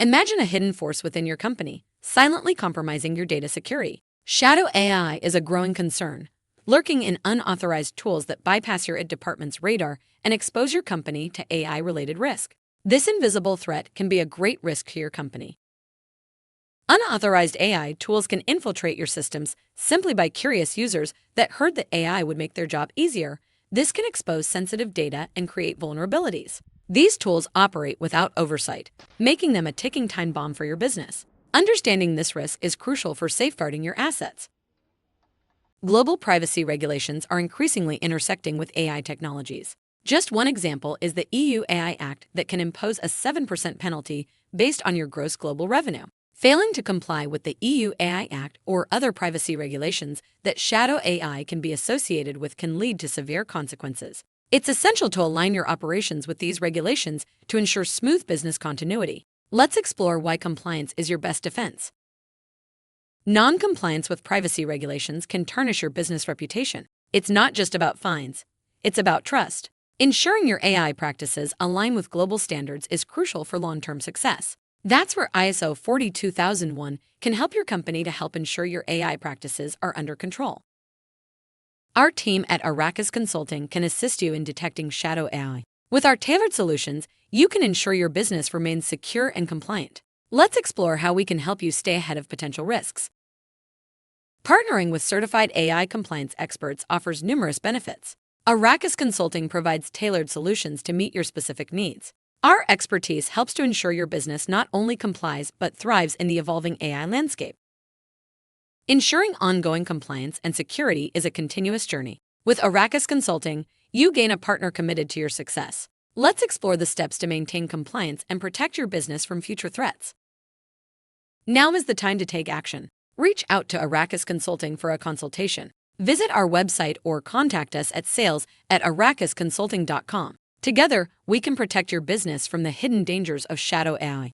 Imagine a hidden force within your company, silently compromising your data security. Shadow AI is a growing concern, lurking in unauthorized tools that bypass your department's radar and expose your company to AI-related risk. This invisible threat can be a great risk to your company. Unauthorized AI tools can infiltrate your systems simply by curious users that heard that AI would make their job easier. This can expose sensitive data and create vulnerabilities. These tools operate without oversight, making them a ticking time bomb for your business. Understanding this risk is crucial for safeguarding your assets. Global privacy regulations are increasingly intersecting with AI technologies. Just one example is the EU AI Act that can impose a 7% penalty based on your gross global revenue. Failing to comply with the EU AI Act or other privacy regulations that shadow AI can be associated with can lead to severe consequences. It's essential to align your operations with these regulations to ensure smooth business continuity. Let's explore why compliance is your best defense. Non-compliance with privacy regulations can tarnish your business reputation. It's not just about fines, it's about trust. Ensuring your AI practices align with global standards is crucial for long-term success. That's where ISO 42001 can help your company to help ensure your AI practices are under control. Our team at Arrakis Consulting can assist you in detecting shadow AI. With our tailored solutions, you can ensure your business remains secure and compliant. Let's explore how we can help you stay ahead of potential risks. Partnering with certified AI compliance experts offers numerous benefits. Arrakis Consulting provides tailored solutions to meet your specific needs. Our expertise helps to ensure your business not only complies but thrives in the evolving AI landscape. Ensuring ongoing compliance and security is a continuous journey. With Arrakis Consulting, you gain a partner committed to your success. Let's explore the steps to maintain compliance and protect your business from future threats. Now is the time to take action. Reach out to Arrakis Consulting for a consultation. Visit our website or contact us at sales@arrakisconsulting.com. Together, we can protect your business from the hidden dangers of shadow AI.